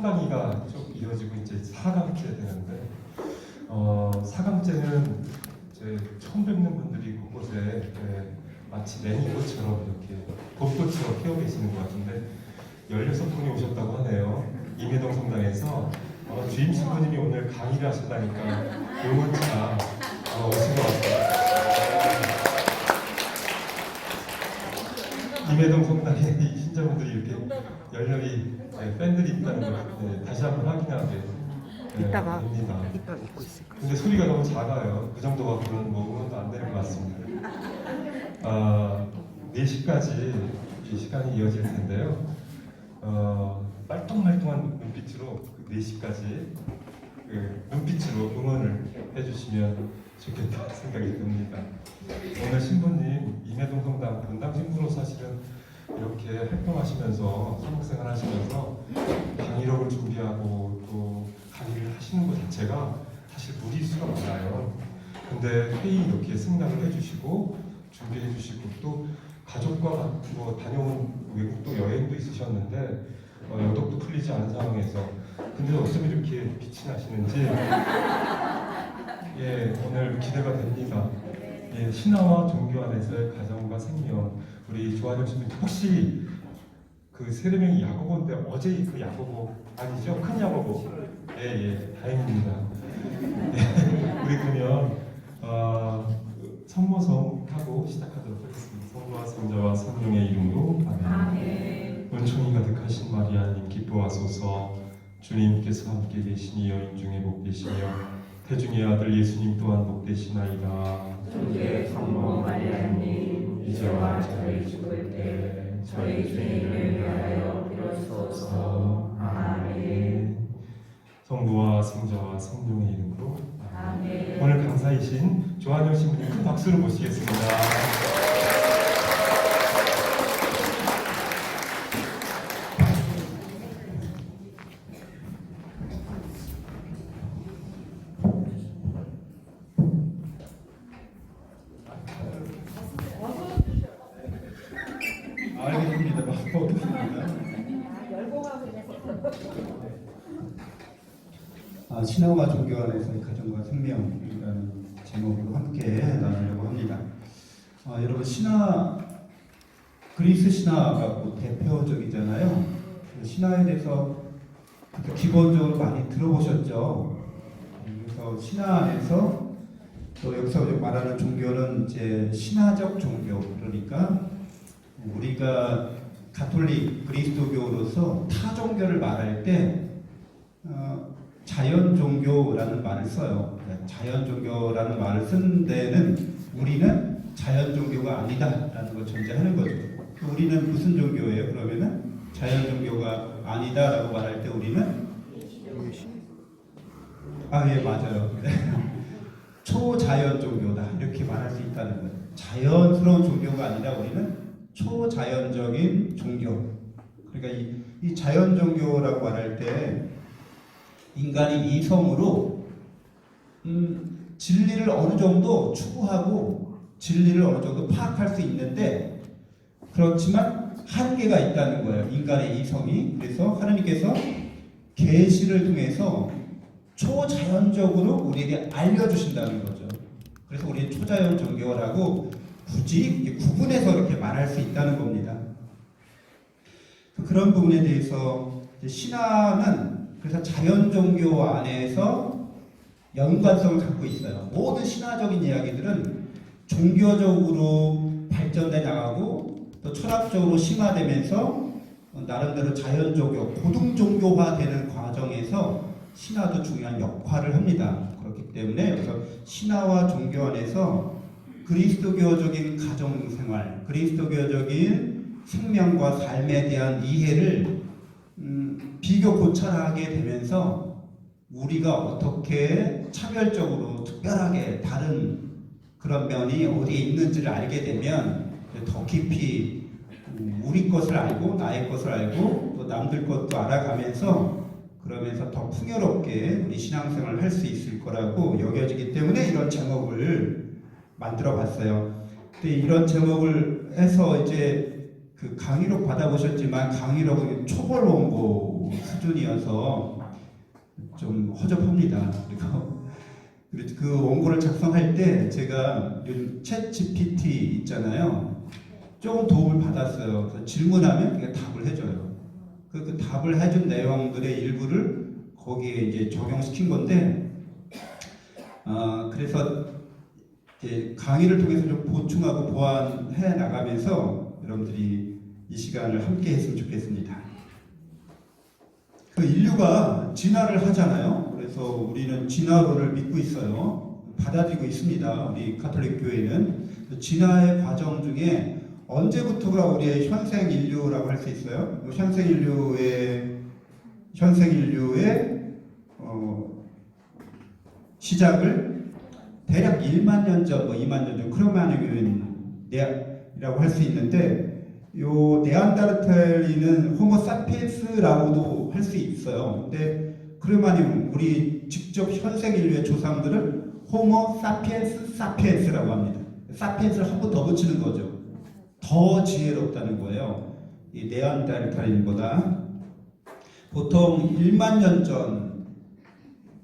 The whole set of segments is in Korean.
3강의가 쭉 이어지고 이제 4강째 되는데 4강째는 이제 처음 뵙는 분들이 곳곳에 마치 매니꽃처럼 이렇게 벚꽃처럼 피어 계시는 것 같은데 16분이 오셨다고 하네요. 임혜동 성당에서 주임 신부님이 오늘 강의를 하신다니까 응원차 오신 것 같습니다. 임혜동 성당에 이 신자분들이 이렇게 열렬히 팬들이 있다는 걸 다시 한번 확인하게 이따가 됩니다. 입고 있을 거예요. 근데 소리가 너무 작아요. 그 정도 갖고는 뭐 응원도 안 되는 것 같습니다. 4시까지 이 시간이 이어질 텐데요. 말똥말똥한 눈빛으로 4시까지 눈빛으로 응원을 해주시면 좋겠다 생각이 듭니다. 오늘 신부님 임혜동 성당 분당 신부로 사실은 이렇게 활동하시면서 사목생활 하시면서 강의록을 준비하고 또 강의를 하시는 것 자체가 사실 무리수가 많아요. 근데 회의 이렇게 승낙을 해주시고 준비해 주시고 또 가족과 뭐 다녀온 외국도 여행도 있으셨는데 여독도 풀리지 않은 상황에서 근데 어쩜 이렇게 빛이 나시는지 오늘 기대가 됩니다. 신화와 종교 안에서의 가정과 생명 우리 조한영 신부님 혹시 그 세례명이 야고보인데 어제 그 야고보 아니죠? 큰 야고보. 다행입니다. 우리 그러면 성모성 하고 시작하도록 하겠습니다. 성부와 성자와 성령의 이름으로 아멘. 은총이 가득하신 마리아님 기뻐하소서. 주님께서 함께 계시니 여인 중에 복되시며 태중의 아들 예수님 또한 복되시나이다. 주의 성모 마리아님 이제와 저희 죽을 때 저희 죄인을 위하여 빌어주소서. 아멘. 성부와 성자와 성령의 이름으로 아멘. 오늘 강사이신 조한영 신부님 큰 박수로 모시겠습니다. 알겠습니다. 바꿔보겠습니다. 신화와 종교 안에서의 가정과 생명이라는 제목으로 함께 나누려고 합니다. 여러분 그리스 신화가 뭐 대표적이잖아요. 신화에 대해서 기본적으로 많이 들어보셨죠. 그래서 신화 안에서 또 여기서 말하는 종교는 이제 신화적 종교, 그러니까 우리가 가톨릭 그리스도교로서 타 종교를 말할 때 자연 종교라는 말을 써요. 자연 종교라는 말을 쓴 데는 우리는 자연 종교가 아니다라는 걸 전제하는 거죠. 우리는 무슨 종교예요? 그러면은 자연 종교가 아니다라고 말할 때 우리는 맞아요. 초자연 종교다 이렇게 말할 수 있다는 거예요. 자연스러운 종교가 아니라 우리는 초자연적인 종교. 그러니까 이 자연 종교라고 말할 때 인간이 이성으로 진리를 어느 정도 추구하고 진리를 어느 정도 파악할 수 있는데 그렇지만 한계가 있다는 거예요. 인간의 이성이. 그래서 하나님께서 계시를 통해서 초자연적으로 우리에게 알려주신다는 거죠. 그래서 우리는 초자연 종교라고 굳이 구분해서 이렇게 말할 수 있다는 겁니다. 그런 부분에 대해서 신화는 그래서 자연 종교 안에서 연관성을 갖고 있어요. 모든 신화적인 이야기들은 종교적으로 발전돼 나가고 또 철학적으로 심화되면서 나름대로 자연 종교, 고등 종교화되는 과정에서 신화도 중요한 역할을 합니다. 그렇기 때문에 그래서 신화와 종교 안에서 그리스도교적인 가정생활, 그리스도교적인 생명과 삶에 대한 이해를 비교 고찰하게 되면서 우리가 어떻게 차별적으로 특별하게 다른 그런 면이 어디에 있는지를 알게 되면 더 깊이 우리 것을 알고 나의 것을 알고 또 남들 것도 알아가면서 그러면서 더 풍요롭게 우리 신앙생활을 할 수 있을 거라고 여겨지기 때문에 이런 제목을 만들어 봤어요. 근데 이런 제목을 해서 이제 그 강의록 받아보셨지만 강의록은 초벌 원고 수준이어서 좀 허접합니다. 그리고 그 원고를 작성할 때 제가 요즘 챗 GPT 있잖아요. 조금 도움을 받았어요. 그래서 질문하면 그게 답을 해줘요. 그 답을 해준 내용들의 일부를 거기에 이제 적용시킨 건데, 그래서 이제 강의를 통해서 좀 보충하고 보완해 나가면서 여러분들이 이 시간을 함께 했으면 좋겠습니다. 그 인류가 진화를 하잖아요. 그래서 우리는 진화론을 믿고 있어요. 받아들이고 있습니다. 우리 가톨릭 교회는 진화의 과정 중에 언제부터가 우리의 현생 인류라고 할 수 있어요? 현생 인류의 시작을 대략 1만 년 전, 2만 년 전 크로마뇽이라고 할 수 있는데, 요 네안데르탈인은 호모 사피엔스라고도 할 수 있어요. 근데 크로마뇽, 우리 직접 현생 인류의 조상들을 호모 사피엔스라고 합니다. 사피엔스를 한 번 더 붙이는 거죠. 더 지혜롭다는 거예요. 이 네안데르탈인보다. 보통 1만 년 전,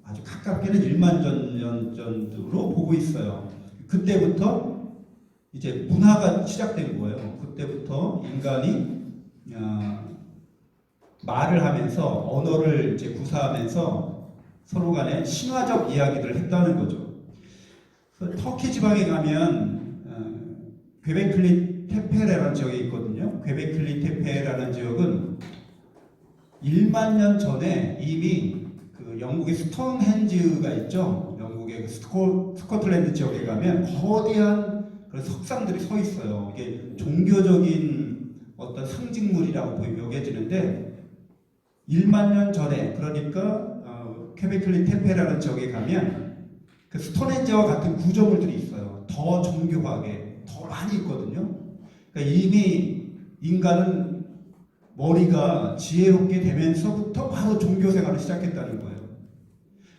아주 가깝게는 1만 년 전으로 보고 있어요. 그때부터 이제 문화가 시작된 거예요. 그때부터 인간이 말을 하면서 언어를 이제 구사하면서 서로 간에 신화적 이야기를 했다는 거죠. 터키 지방에 가면 괴베클리 테페라는 지역이 있거든요. 괴베클리 테페라는 지역은 1만 년 전에 이미 그 영국의 스톤헨지가 있죠. 영국의 그 스코틀랜드 지역에 가면 거대한 그런 석상들이 서 있어요. 이게 종교적인 어떤 상징물이라고 여겨지는데 1만 년 전에, 그러니까 퀘베클리 테페라는 지역에 가면 그 스톤헨지와 같은 구조물들이 있어요. 더 정교하게, 더 많이 있거든요. 그러니까 이미 인간은 머리가 지혜롭게 되면서부터 바로 종교 생활을 시작했다는 거예요.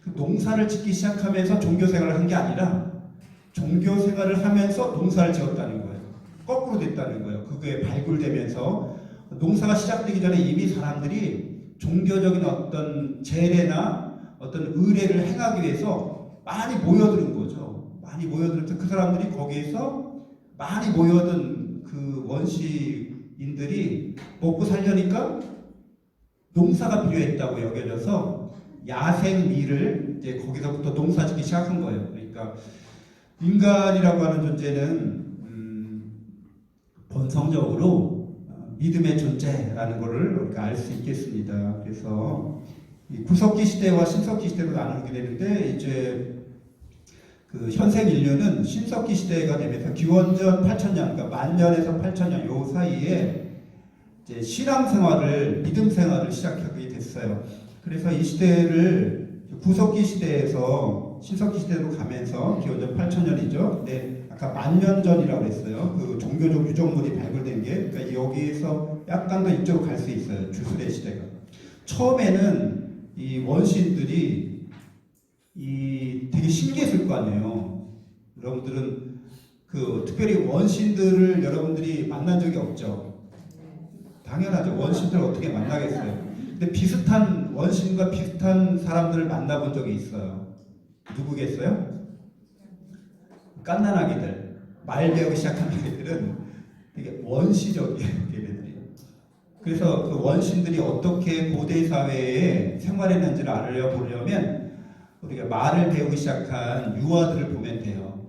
그 농사를 짓기 시작하면서 종교 생활을 한 게 아니라 종교 생활을 하면서 농사를 지었다는 거예요. 거꾸로 됐다는 거예요. 그게 발굴되면서 농사가 시작되기 전에 이미 사람들이 종교적인 어떤 제례나 어떤 의례를 행하기 위해서 많이 모여드는 거죠. 많이 모여들어서 그 사람들이 거기에서 많이 모여든 그 원시인들이 먹고 살려니까 농사가 필요했다고 여겨져서 야생미를 이제 거기서부터 농사 짓기 시작한 거예요. 그러니까 인간이라고 하는 존재는 본성적으로 믿음의 존재라는 것을 우리가 알 수 있겠습니다. 그래서 구석기 시대와 신석기 시대로 나누게 되는데, 이제 그 현생 인류는 신석기 시대가 되면서 기원전 8000년, 그러니까 10,000년에서 8000년 요 사이에 이제 신앙 생활을, 믿음 생활을 시작하게 됐어요. 그래서 이 시대를 구석기 시대에서 신석기 시대로 가면서 기원전 8000년이죠. 근데 아까 10,000년 전이라고 했어요. 그 종교적 유적물이 발굴된 게, 그러니까 여기에서 약간 더 이쪽으로 갈 수 있어요. 주술의 시대가. 처음에는 이 원시인들이 되게 신기했을 거 아니에요. 여러분들은 그 특별히 원시인들을 여러분들이 만난 적이 없죠. 당연하죠. 원시인들 어떻게 만나겠어요. 근데 비슷한 원시인과 비슷한 사람들을 만나본 적이 있어요. 누구겠어요? 갓난아기들, 말 배우기 시작한 아기들은 되게 원시적이에요. 걔네들이. 그래서 그 원신들이 어떻게 고대 사회에 생활했는지를 알아보려면 우리가 말을 배우기 시작한 유아들을 보면 돼요.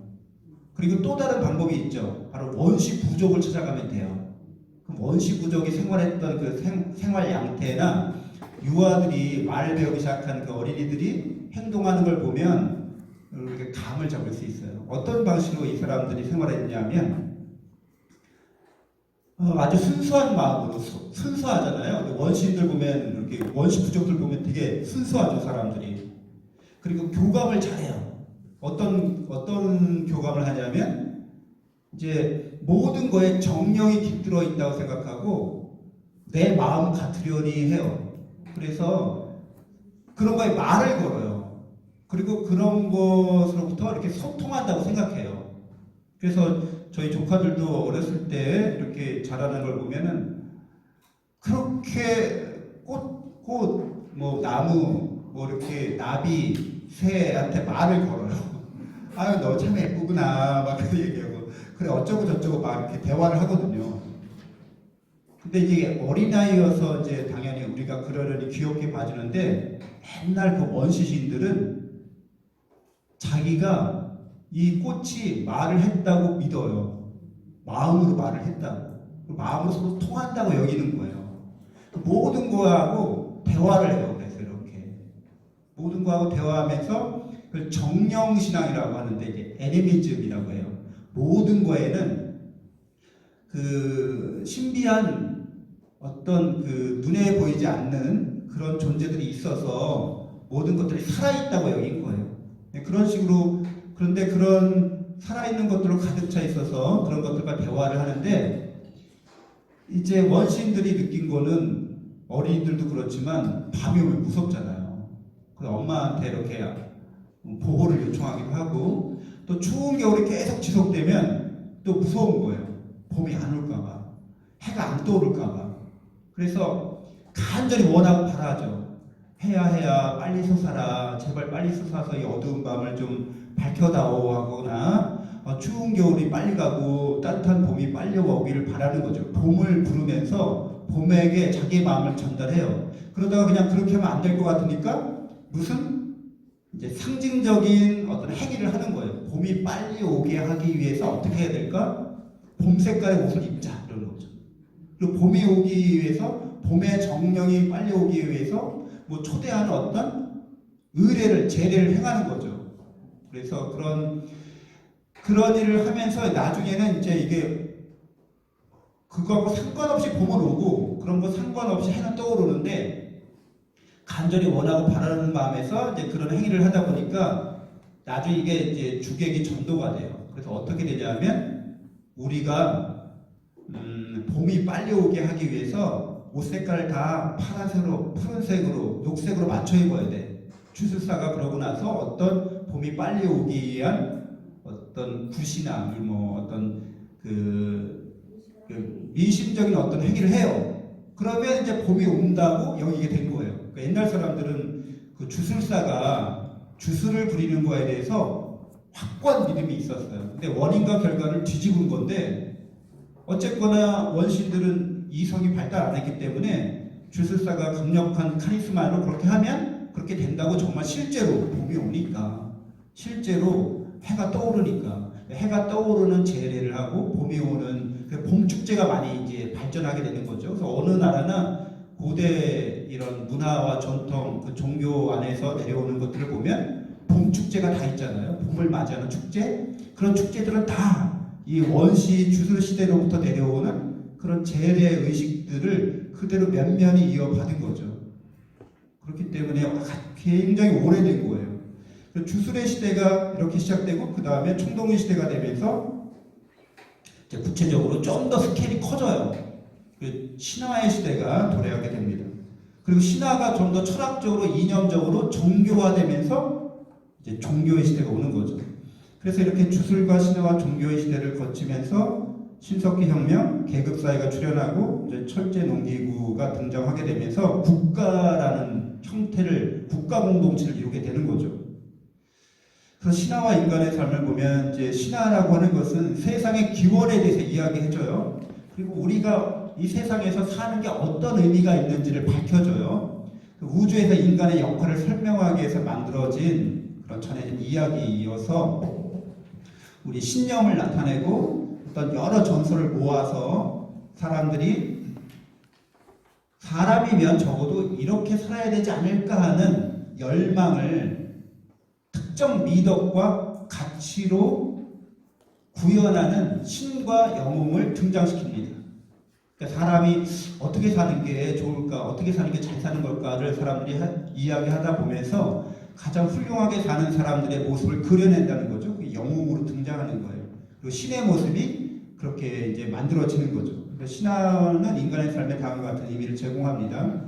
그리고 또 다른 방법이 있죠. 바로 원시 부족을 찾아가면 돼요. 그럼 원시 부족이 생활했던 그 생활 양태나 유아들이 말 배우기 시작한 그 어린이들이 행동하는 걸 보면 이렇게 감을 잡을 수 있어요. 어떤 방식으로 이 사람들이 생활했냐면 아주 순수한 마음으로, 순수하잖아요. 원시인들 보면, 이렇게 원시 부족들 보면 되게 순수하죠, 사람들이. 그리고 교감을 잘해요. 어떤 교감을 하냐면 이제 모든 거에 정령이 깃들어 있다고 생각하고 내 마음 같으려니 해요. 그래서 그런 거에 말을 걸어요. 그리고 그런 것으로부터 이렇게 소통한다고 생각해요. 그래서 저희 조카들도 어렸을 때 이렇게 자라는 걸 보면은 그렇게 뭐 나무, 뭐 이렇게 나비, 새한테 말을 걸어요. 아유, 너 참 예쁘구나. 막 그렇게 얘기하고. 그래, 어쩌고 저쩌고 막 이렇게 대화를 하거든요. 근데 이게 어린아이여서 이제 당연히 우리가 그러려니 귀엽게 봐주는데 옛날 그 원시신들은 자기가 이 꽃이 말을 했다고 믿어요. 마음으로 말을 했다고. 마음으로 서로 통한다고 여기는 거예요. 모든 거하고 대화를 해요. 그래서 이렇게 모든 거하고 대화하면서 그걸 정령신앙이라고 하는데 이제 애니미즘이라고 해요. 모든 거에는 그 신비한 어떤 그 눈에 보이지 않는 그런 존재들이 있어서 모든 것들이 살아있다고 여긴 거예요. 그런 식으로 그런데 그런 살아있는 것들로 가득 차 있어서 그런 것들과 대화를 하는데 이제 원시인들이 느낀 거는 어린이들도 그렇지만 밤이 오면 무섭잖아요. 그래서 엄마한테 이렇게 보호를 요청하기도 하고 또 추운 겨울이 계속 지속되면 또 무서운 거예요. 봄이 안 올까봐 해가 안 떠오를까봐 그래서 간절히 원하고 바라죠. 해야 빨리 솟아라. 제발 빨리 솟아서 이 어두운 밤을 좀 밝혀다오 하거나 추운 겨울이 빨리 가고 따뜻한 봄이 빨리 오기를 바라는 거죠. 봄을 부르면서 봄에게 자기의 마음을 전달해요. 그러다가 그냥 그렇게 하면 안 될 것 같으니까 무슨 이제 상징적인 어떤 행위를 하는 거예요. 봄이 빨리 오게 하기 위해서 어떻게 해야 될까? 봄 색깔의 옷을 입자 이런 거죠. 그리고 봄이 오기 위해서 봄의 정령이 빨리 오기 위해서 뭐 초대하는 어떤 의례를 제례를 행하는 거죠. 그래서 그런 일을 하면서 나중에는 이제 이게 그거하고 상관없이 봄은 오고 그런 거 상관없이 해는 떠오르는데 간절히 원하고 바라는 마음에서 이제 그런 행위를 하다 보니까 나중에 이게 이제 주객이 전도가 돼요. 그래서 어떻게 되냐면 우리가 봄이 빨리 오게 하기 위해서 옷 색깔을 다 파란색으로, 푸른색으로, 녹색으로 맞춰 입어야 돼. 주술사가 그러고 나서 어떤 봄이 빨리 오기 위한 어떤 굿이나 뭐 어떤 그 미신적인 어떤 행위를 해요. 그러면 이제 봄이 온다고 여기게 된 거예요. 그러니까 옛날 사람들은 그 주술사가 주술을 부리는 거에 대해서 확고한 믿음이 있었어요. 근데 원인과 결과를 뒤집은 건데 어쨌거나 원신들은 이성이 발달 안 했기 때문에 주술사가 강력한 카리스마로 그렇게 하면 그렇게 된다고 정말 실제로 봄이 오니까 실제로 해가 떠오르니까 해가 떠오르는 제례를 하고 봄이 오는 봄 축제가 많이 이제 발전하게 되는 거죠. 그래서 어느 나라나 고대 이런 문화와 전통 그 종교 안에서 내려오는 것들을 보면 봄 축제가 다 있잖아요. 봄을 맞이하는 축제 그런 축제들은 다 이 원시 주술 시대로부터 내려오는 그런 제례 의식들을 그대로 면면히 이어받은 거죠. 그렇기 때문에 굉장히 오래된 거예요. 주술의 시대가 이렇게 시작되고 그 다음에 총동의 시대가 되면서 이제 구체적으로 좀 더 스케일이 커져요. 신화의 시대가 도래하게 됩니다. 그리고 신화가 좀 더 철학적으로 이념적으로 정교화되면서 이제 종교의 시대가 오는 거죠. 그래서 이렇게 주술과 신화와 종교의 시대를 거치면서 신석기 혁명, 계급사회가 출현하고 이제 철제 농기구가 등장하게 되면서 국가라는 형태를 국가 공동체를 이루게 되는 거죠. 그래서 신화와 인간의 삶을 보면 이제 신화라고 하는 것은 세상의 기원에 대해서 이야기해줘요. 그리고 우리가 이 세상에서 사는 게 어떤 의미가 있는지를 밝혀줘요. 우주에서 인간의 역할을 설명하기 위해서 만들어진 그런 전해진 이야기이어서 우리 신념을 나타내고 어떤 여러 전설을 모아서 사람들이 사람이면 적어도 이렇게 살아야 되지 않을까 하는 열망을 특정 미덕과 가치로 구현하는 신과 영웅을 등장시킵니다. 그러니까 사람이 어떻게 사는 게 좋을까, 어떻게 사는 게 잘 사는 걸까를 사람들이 이야기하다 보면서 가장 훌륭하게 사는 사람들의 모습을 그려낸다는 거죠. 그게 영웅으로 등장하는 거예요. 그리고 신의 모습이 그렇게 이제 만들어지는 거죠. 그러니까 신화는 인간의 삶에 다음과 같은 의미를 제공합니다.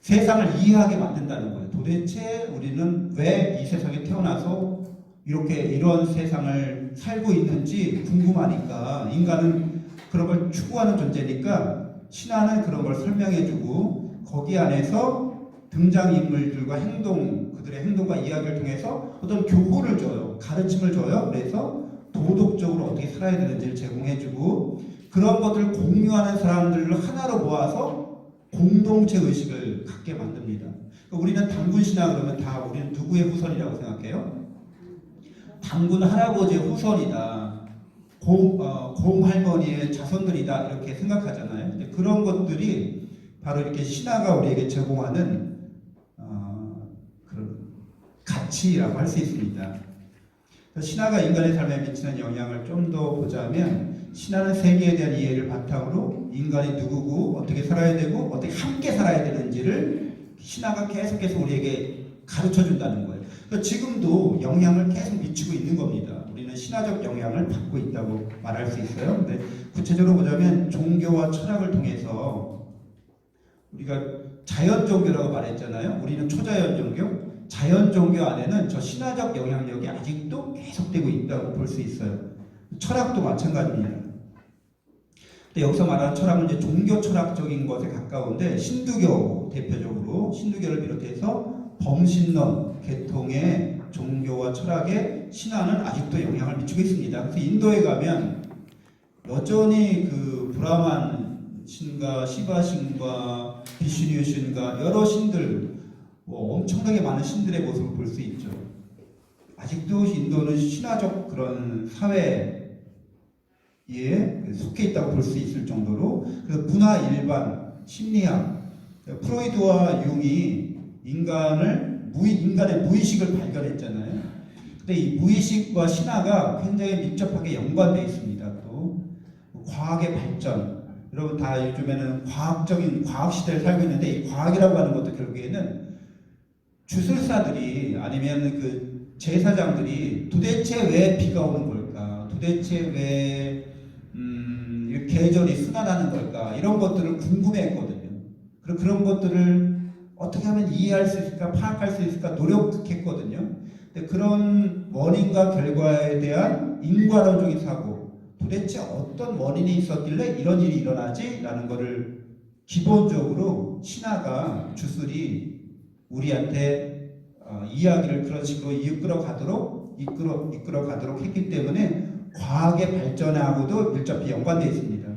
세상을 이해하게 만든다는 거예요. 도대체 우리는 왜 이 세상에 태어나서 이렇게 이런 세상을 살고 있는지 궁금하니까 인간은 그런 걸 추구하는 존재니까 신화는 그런 걸 설명해주고 거기 안에서 등장인물들과 그들의 행동과 이야기를 통해서 어떤 교훈을 줘요. 가르침을 줘요. 그래서 도덕적으로 어떻게 살아야 되는지를 제공해주고 그런 것들을 공유하는 사람들을 하나로 모아서 공동체 의식을 갖게 만듭니다. 그러니까 우리는 단군 신화 그러면 다 우리는 누구의 후손이라고 생각해요? 단군 할아버지의 후손이다. 곰 할머니의 자손들이다 이렇게 생각하잖아요. 근데 그런 것들이 바로 이렇게 신화가 우리에게 제공하는 그런 가치라고 할 수 있습니다. 신화가 인간의 삶에 미치는 영향을 좀 더 보자면 신화는 세계에 대한 이해를 바탕으로 인간이 누구고 어떻게 살아야 되고 어떻게 함께 살아야 되는지를 신화가 계속해서 우리에게 가르쳐 준다는 거예요. 그러니까 지금도 영향을 계속 미치고 있는 겁니다. 우리는 신화적 영향을 받고 있다고 말할 수 있어요. 근데 구체적으로 보자면 종교와 철학을 통해서 우리가 자연 종교라고 말했잖아요. 우리는 초자연 종교. 자연 종교 안에는 저 신화적 영향력이 아직도 계속되고 있다고 볼 수 있어요. 철학도 마찬가지입니다. 근데 여기서 말하는 철학은 이제 종교 철학적인 것에 가까운데 신두교 대표적으로 신두교를 비롯해서 범신론 계통의 종교와 철학에 신화는 아직도 영향을 미치고 있습니다. 그래서 인도에 가면 여전히 그 브라만 신과 시바 신과 비슈뉴 신과 여러 신들 엄청나게 많은 신들의 모습을 볼 수 있죠. 아직도 인도는 신화적 그런 사회에 속해 있다고 볼 수 있을 정도로 그래서 문화 일반, 심리학, 프로이드와 융이 인간의 무의식을 발견했잖아요. 근데 이 무의식과 신화가 굉장히 밀접하게 연관되어 있습니다. 또 과학의 발전, 여러분 다 요즘에는 과학 시대를 살고 있는데 이 과학이라고 하는 것도 결국에는 주술사들이 아니면 그 제사장들이 도대체 왜 비가 오는 걸까? 도대체 왜 계절이 순환하는 걸까? 이런 것들을 궁금해했거든요. 그리고 그런 것들을 어떻게 하면 이해할 수 있을까? 파악할 수 있을까? 노력했거든요. 근데 그런 원인과 결과에 대한 인과론적인 사고, 도대체 어떤 원인이 있었길래 이런 일이 일어나지? 라는 것을 기본적으로 신화가 주술이 우리한테 이야기를 그런 식으로 이끌어 가도록 했기 때문에 과학의 발전하고도 밀접히 연관되어 있습니다.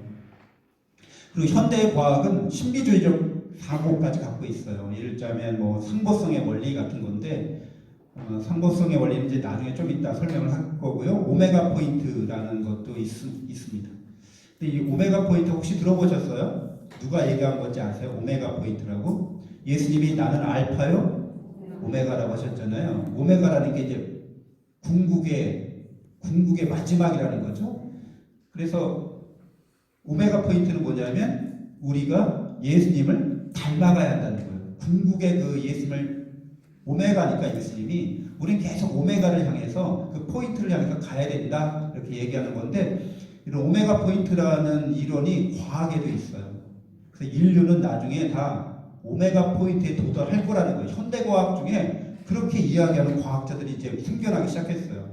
그리고 현대의 과학은 신비주의적 사고까지 갖고 있어요. 예를 들자면 뭐 상보성의 원리 같은 건데 상보성의 원리는 이제 나중에 좀 이따 설명을 할 거고요. 오메가 포인트라는 것도 있습니다. 근데 이 오메가 포인트 혹시 들어보셨어요? 누가 얘기한 건지 아세요? 오메가 포인트라고? 예수님이 나는 알파요? 오메가라고 하셨잖아요. 오메가라는 게 이제 궁극의 마지막이라는 거죠. 그래서 오메가 포인트는 뭐냐면 우리가 예수님을 닮아가야 한다는 거예요. 궁극의 그 예수님을 오메가니까 예수님이 우리는 계속 오메가를 향해서 그 포인트를 향해서 가야 된다 이렇게 얘기하는 건데 이런 오메가 포인트라는 이론이 과학에도 있어요. 그래서 인류는 나중에 다 오메가 포인트에 도달할 거라는 거예요. 현대과학 중에 그렇게 이야기하는 과학자들이 이제 생겨나기 시작했어요.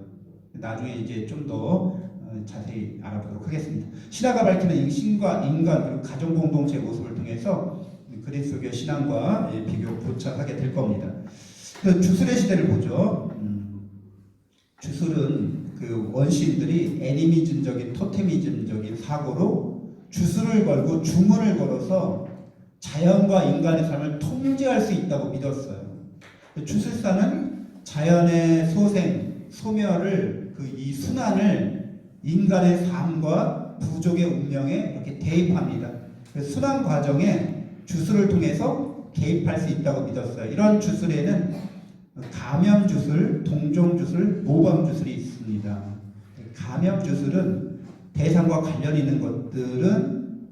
나중에 이제 좀 더 자세히 알아보도록 하겠습니다. 신화가 밝히는 신과 인간 그리고 가정 공동체의 모습을 통해서 그리스도교 신앙과 비교 고찰하게 될 겁니다. 그 주술의 시대를 보죠. 주술은 그 원시인들이 애니미즘적인 토테미즘적인 사고로 주술을 걸고 주문을 걸어서 자연과 인간의 삶을 통제할 수 있다고 믿었어요. 주술사는 자연의 소멸을 이 순환을 인간의 삶과 부족의 운명에 이렇게 대입합니다. 순환 과정에 주술을 통해서 개입할 수 있다고 믿었어요. 이런 주술에는 감염 주술, 동종 주술, 모방 주술이 있습니다. 감염 주술은 대상과 관련 있는 것들은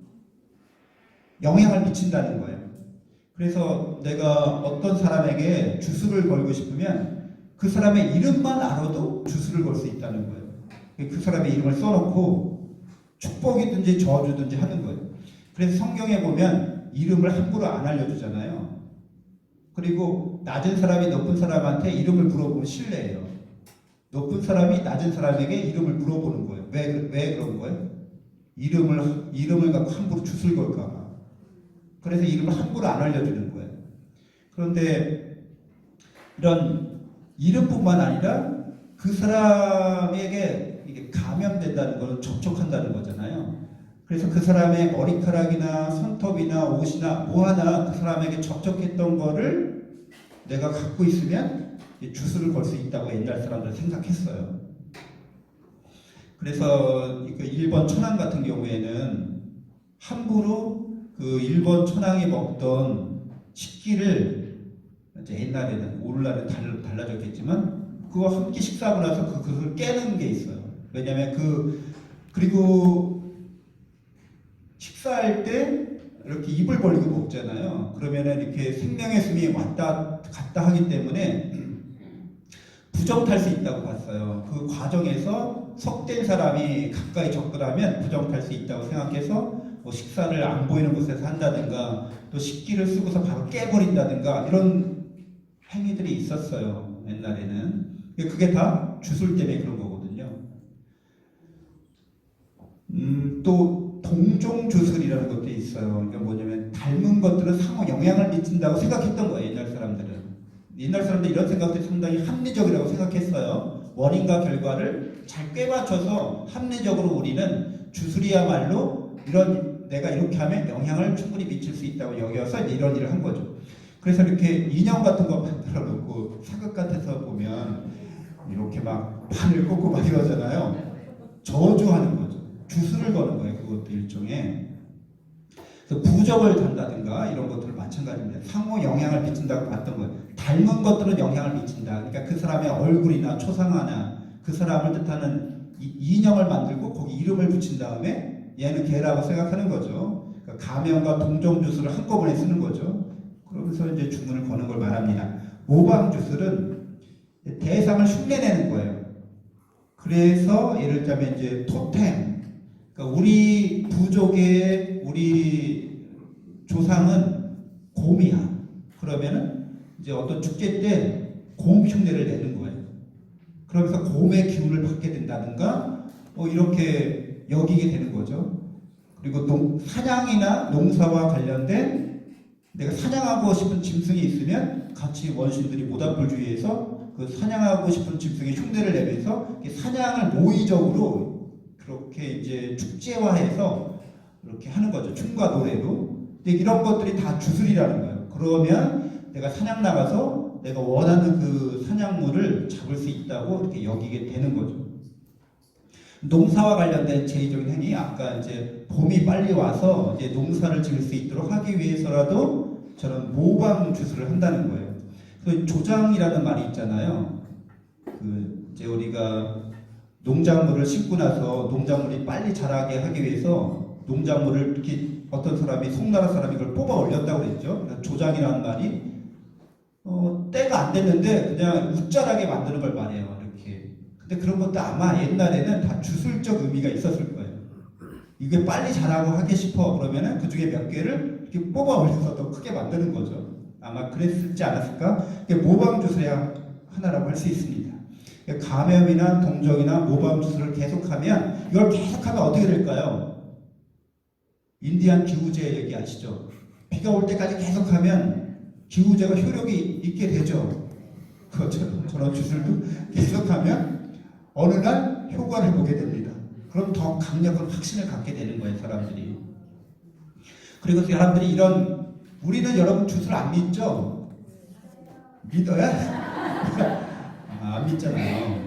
영향을 미친다는 거예요. 그래서 내가 어떤 사람에게 주술을 걸고 싶으면 그 사람의 이름만 알아도 주술을 걸 수 있다는 거예요. 그 사람의 이름을 써놓고 축복이든지 저주든지 하는 거예요. 그래서 성경에 보면 이름을 함부로 안 알려주잖아요. 그리고 낮은 사람이 높은 사람한테 이름을 물어보면 실례예요. 높은 사람이 낮은 사람에게 이름을 물어보는 거예요. 왜 그런 거예요? 이름을 갖고 함부로 jut을 걸까 봐. 그래서 이름을 함부로 안 알려주는 거예요. 그런데 이런 이름뿐만 아니라 그 사람에게 이게 감염된다는 건 접촉한다는 거잖아요. 그래서 그 사람의 머리카락이나 손톱이나 옷이나 뭐 하나 그 사람에게 접촉했던 거를 내가 갖고 있으면 주술을 걸 수 있다고 옛날 사람들 생각했어요. 그래서 그 일본 천황 같은 경우에는 함부로 그 일본 천황이 먹던 식기를 이제 옛날에는 오늘날은 달라졌겠지만 그거 한 끼 식사하고 나서 그 그릇을 깨는 게 있어요. 왜냐하면 그리고 식사할 때 이렇게 입을 벌리고 먹잖아요. 그러면은 이렇게 생명의 숨이 왔다 갔다 하기 때문에 부정탈 수 있다고 봤어요. 그 과정에서 속된 사람이 가까이 접근하면 부정탈 수 있다고 생각해서 뭐 식사를 안 보이는 곳에서 한다든가 또 식기를 쓰고서 바로 깨버린다든가 이런 행위들이 있었어요. 옛날에는. 그게 다 주술 때문에 그런 거거든요. 또 동종주술이라는 것도 있어요. 그러니까 뭐냐면 닮은 것들은 상호 영향을 미친다고 생각했던 거예요. 옛날 사람들은. 옛날 사람들이 이런 생각들이 상당히 합리적이라고 생각했어요. 원인과 결과를 잘 꿰맞춰서 합리적으로 우리는 주술이야말로 이런 내가 이렇게 하면 영향을 충분히 미칠 수 있다고 여겨서 이런 일을 한 거죠. 그래서 이렇게 인형 같은 거 만들어 놓고 사극 같아서 보면 이렇게 막 판을 꽂고 막 이러잖아요. 저주하는 거죠. 주술을 거는 거예요. 그것도 일종의. 그래서 부적을 단다든가 이런 것들은 마찬가지입니다. 상호 영향을 미친다고 봤던 거예요. 닮은 것들은 영향을 미친다. 그러니까 그 사람의 얼굴이나 초상화나 그 사람을 뜻하는 인형을 만들고 거기 이름을 붙인 다음에 얘는 걔라고 생각하는 거죠. 그러니까 가면과 동종주술을 한꺼번에 쓰는 거죠. 그러면서 이제 주문을 거는 걸 말합니다. 모방주술은 대상을 흉내내는 거예요. 그래서 예를 들자면 이제 토템, 그러니까 우리 부족의 우리 조상은 곰이야. 그러면은 이제 어떤 축제 때 곰 흉내를 내는 거예요. 그러면서 곰의 기운을 받게 된다든가 이렇게 여기게 되는 거죠. 그리고 사냥이나 농사와 관련된 내가 사냥하고 싶은 짐승이 있으면 같이 원신들이 모닥불 주위에서 그 사냥하고 싶은 짐승의 흉내를 내면서 사냥을 모의적으로 그렇게 이제 축제화해서 이렇게 하는 거죠. 춤과 노래로. 근데 이런 것들이 다 주술이라는 거예요. 그러면 내가 사냥 나가서 내가 원하는 그 사냥물을 잡을 수 있다고 이렇게 여기게 되는 거죠. 농사와 관련된 제의적인 행위, 아까 이제 봄이 빨리 와서 이제 농사를 지을 수 있도록 하기 위해서라도 저는 모방 주술을 한다는 거예요. 그 조장이라는 말이 있잖아요. 그 이제 우리가 농작물을 심고 나서 농작물이 빨리 자라게 하기 위해서 농작물을 이렇게 어떤 사람이 송나라 사람이 이걸 뽑아 올렸다고 그랬죠. 조장이라는 말이 때가 안 됐는데 그냥 웃자라게 만드는 걸 말해요. 이렇게. 근데 그런 것도 아마 옛날에는 다 주술적 의미가 있었을 거예요. 이게 빨리 자라고 하기 싶어 그러면은 그 중에 몇 개를 이렇게 뽑아 올려서 더 크게 만드는 거죠. 아마 그랬을지 않았을까? 모방주술의 하나라고 할 수 있습니다. 감염이나 동정이나 모방주술을 계속하면 이걸 계속하면 어떻게 될까요? 인디안 기우제 얘기 아시죠? 비가 올 때까지 계속하면 기우제가 효력이 있게 되죠. 저런 주술도 계속하면 어느 날 효과를 보게 됩니다. 그럼 더 강력한 확신을 갖게 되는 거예요, 사람들이. 그리고 사람들이 우리는 여러분 주술 안 믿죠? 믿어야? 안 믿잖아요.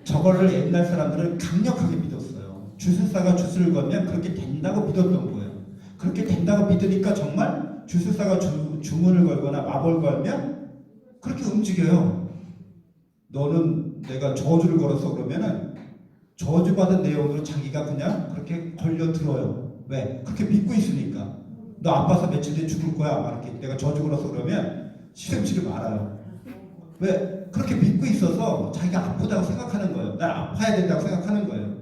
저거를 옛날 사람들은 강력하게 믿었어요. 주술사가 주술을 걸면 그렇게 된다고 믿었던 거예요. 그렇게 된다고 믿으니까 정말 주술사가 주문을 걸거나 마법을 걸면 그렇게 움직여요. 너는 내가 저주를 걸었어 그러면은 저주받은 내용으로 자기가 그냥 그렇게 걸려들어요. 왜? 그렇게 믿고 있으니까. 너 아파서 며칠 뒤에 죽을 거야. 막 이렇게 내가 저주 걸었어 그러면 시름시름 알아요. 왜? 그렇게 믿고 있어서 자기가 아프다고 생각하는 거예요. 난 아파야 된다고 생각하는 거예요.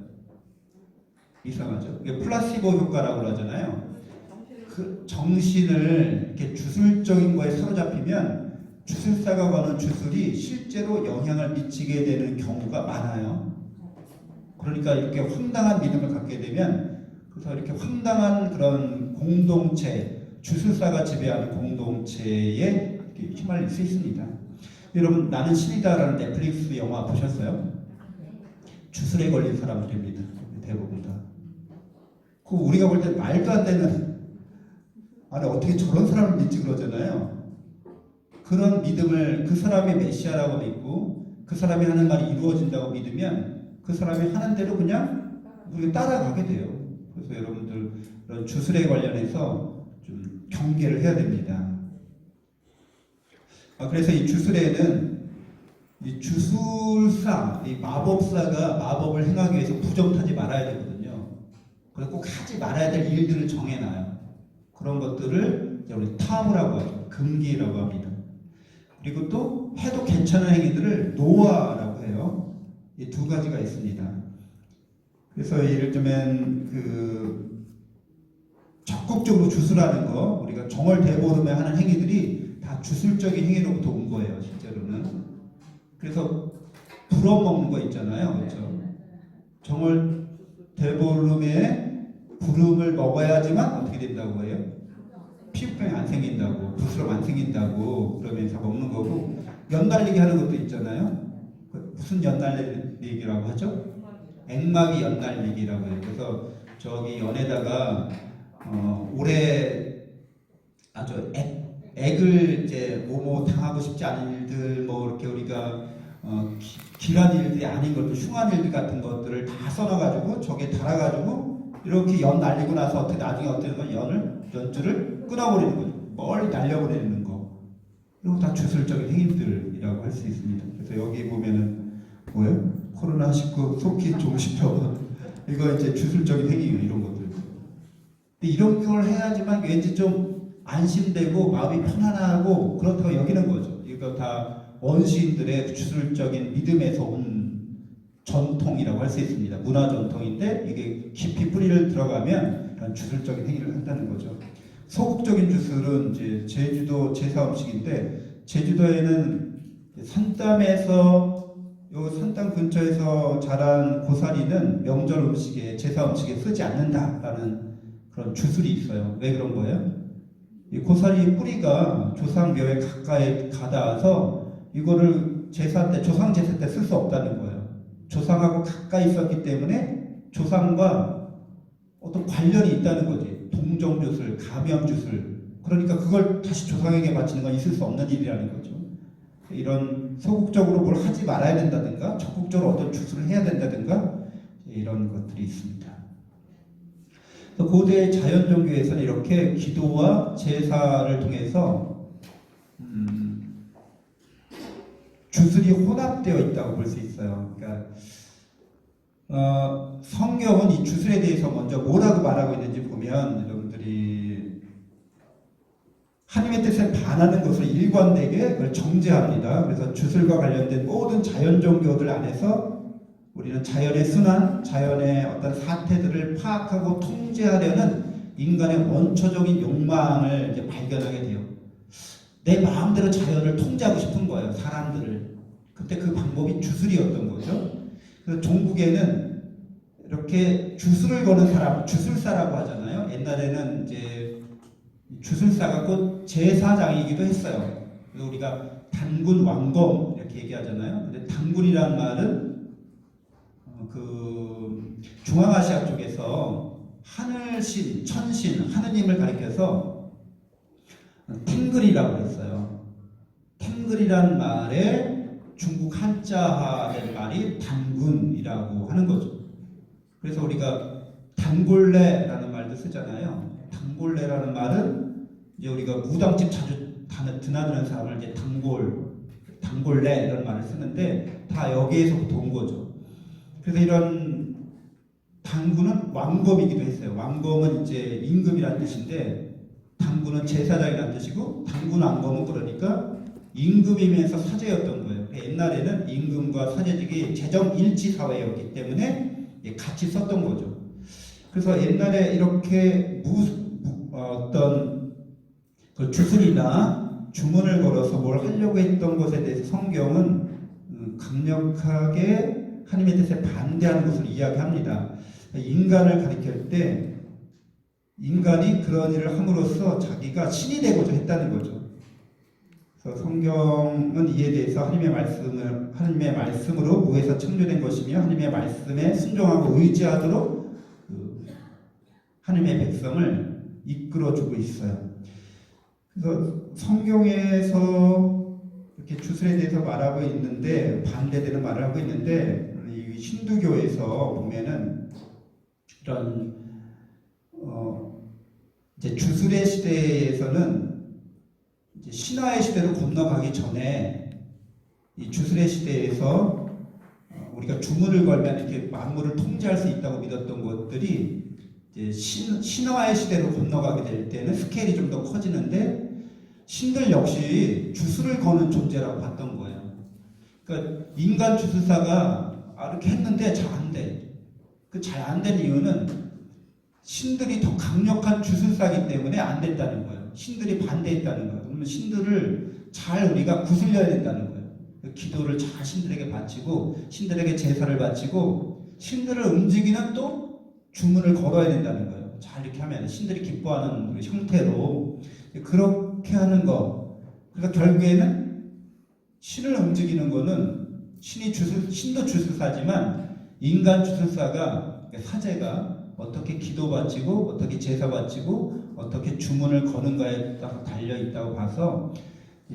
이상하죠? 이게 플라시보 효과라고 그러잖아요. 그 정신을 이렇게 주술적인 거에 사로잡히면 주술사가 거는 주술이 실제로 영향을 미치게 되는 경우가 많아요. 그러니까 이렇게 황당한 믿음을 갖게 되면 그래서 이렇게 황당한 그런 공동체, 주술사가 지배하는 공동체에 휘말릴 수 있습니다. 여러분, 나는 신이다라는 넷플릭스 영화 보셨어요? 주술에 걸린 사람들입니다. 대부분 다. 그 우리가 볼 때 말도 안 되는, 아니 어떻게 저런 사람을 믿지 그러잖아요. 그런 믿음을 그 사람이 메시아라고 믿고 그 사람이 하는 말이 이루어진다고 믿으면 그 사람이 하는 대로 그냥 우리가 따라가게 돼요. 그래서 여러분들 이런 주술에 관련해서 좀 경계를 해야 됩니다. 그래서 이 주술에는 이 주술사, 이 마법사가 마법을 행하기 위해서 부정타지 말아야 되거든요. 그래서 꼭 하지 말아야 될 일들을 정해놔요. 그런 것들을 우리 타무라고 하죠. 금기라고 합니다. 그리고 또 해도 괜찮은 행위들을 노아라고 해요. 이 두 가지가 있습니다. 그래서 예를 들면 그 적극적으로 주술하는 거, 우리가 정월 대보름에 하는 행위들이 다 주술적인 행위로부터 온 거예요, 실제로는. 그래서 불어먹는 거 있잖아요, 그렇죠? 정월 대보름에 부름을 먹어야지만 어떻게 된다고 해요? 피부병이 안 생긴다고, 부스럼 안 생긴다고 그러면서 먹는 거고, 연달리기 하는 것도 있잖아요. 무슨 연달리기라고 하죠? 액마기 연달리기라고 해요. 그래서 저기 연에다가 올해 아주 액을 이제 뭐뭐 당하고 싶지 않은 일들, 뭐 이렇게 우리가 길한 일들이 아닌 것들, 흉한 일들 같은 것들을 다 써놔가지고 저게 달아가지고 이렇게 연 날리고 나서 어떻게 나중에 어떻게 되면 연줄을 끊어버리는 거죠. 멀리 날려버리는 거. 이거 다 주술적인 행위들이라고 할 수 있습니다. 그래서 여기 보면은 뭐예요? 코로나19 속히 종식표 이거 이제 주술적인 행위예요. 이런 것들. 근데 이런 걸 해야지만 왠지 좀 안심되고 마음이 편안하고 그렇다고 여기는 거죠. 이거 다 원시인들의 주술적인 믿음에서 온 전통이라고 할 수 있습니다. 문화 전통인데 이게 깊이 뿌리를 들어가면 그런 주술적인 행위를 한다는 거죠. 소극적인 주술은 이제 제주도 제사 음식인데, 제주도에는 산담에서 요 산담 근처에서 자란 고사리는 명절 음식에, 제사 음식에 쓰지 않는다라는 그런 주술이 있어요. 왜 그런 거예요? 이 고사리 뿌리가 조상묘에 가까이 가닿아서 이거를 제사 때, 조상 제사 때 쓸 수 없다는 거예요. 조상하고 가까이 있었기 때문에 조상과 어떤 관련이 있다는 거지. 동정주술, 감염주술. 그러니까 그걸 다시 조상에게 바치는 건 있을 수 없는 일이라는 거죠. 이런 소극적으로 뭘 하지 말아야 된다든가 적극적으로 어떤 주술을 해야 된다든가 이런 것들이 있습니다. 고대 자연 종교에서는 이렇게 기도와 제사를 통해서 주술이 혼합되어 있다고 볼 수 있어요. 그러니까 성경은 이 주술에 대해서 먼저 뭐라고 말하고 있는지 보면 여러분들이 하나님의 뜻에 반하는 것을 일관되게 그걸 정죄합니다. 그래서 주술과 관련된 모든 자연 종교들 안에서 우리는 자연의 순환, 자연의 어떤 사태들을 파악하고 통제하려는 인간의 원초적인 욕망을 이제 발견하게 돼요. 내 마음대로 자연을 통제하고 싶은 거예요, 사람들을. 그때 그 방법이 주술이었던 거죠. 그래서 종국에는 이렇게 주술을 거는 사람, 주술사라고 하잖아요. 옛날에는 이제 주술사가 곧 제사장이기도 했어요. 그래서 우리가 단군, 왕검 이렇게 얘기하잖아요. 근데 단군이라는 말은 그 중앙아시아 쪽에서 하늘신, 천신, 하느님을 가리켜서 탱글이라고 했어요. 탱글이라는 말에 중국 한자화된 말이 단군이라고 하는 거죠. 그래서 우리가 단골레라는 말도 쓰잖아요. 단골레라는 말은 이제 우리가 무당집 자주 드나드는 사람을 이제 단골레 이런 말을 쓰는데 다 여기에서부터 온 거죠. 그래서 이런 단군은 왕검이기도 했어요. 왕검은 이제 임금이라는 뜻인데 단군은 제사장이라는 뜻이고 단군 왕검은 그러니까 임금이면서 사제였던 거예요. 옛날에는 임금과 사제직이 재정일치 사회였기 때문에 같이 썼던 거죠. 그래서 옛날에 이렇게 어떤 그 주술이나 주문을 걸어서 뭘 하려고 했던 것에 대해서 성경은 강력하게 하나님의 뜻에 반대하는 것을 이야기합니다. 인간을 가리킬 때 인간이 그런 일을 함으로써 자기가 신이 되고자 했다는 거죠. 그래서 성경은 이에 대해서 하나님의 말씀으로 무에서 창조된 것이며 하나님의 말씀에 순종하고 의지하도록 하나님의 백성을 이끌어주고 있어요. 그래서 성경에서 이렇게 주술에 대해서 말하고 있는데 반대되는 말을 하고 있는데 이 힌두교에서 보면은 이런 이제 주술의 시대에서는 이제 신화의 시대로 건너가기 전에 이 주술의 시대에서 우리가 주문을 걸면 이렇게 만물을 통제할 수 있다고 믿었던 것들이 이제 신화의 시대로 건너가게 될 때는 스케일이 좀 더 커지는데 신들 역시 주술을 거는 존재라고 봤던 거예요. 그러니까 인간 주술사가 이렇게 했는데 잘 안 돼. 그 잘 안 된 이유는 신들이 더 강력한 주술사이기 때문에 안 됐다는 거예요. 신들이 반대했다는 거예요. 그러면 신들을 잘 우리가 구슬려야 된다는 거예요. 기도를 잘 신들에게 바치고 신들에게 제사를 바치고 신들을 움직이는 또 주문을 걸어야 된다는 거예요. 잘 이렇게 하면 신들이 기뻐하는 형태로 그렇게 하는 거. 그러니까 결국에는 신을 움직이는 거는 신도 주술사지만 인간 주술사가 사제가 어떻게 기도 바치고 어떻게 제사 바치고 어떻게 주문을 거는가에 따라 달려 있다고 봐서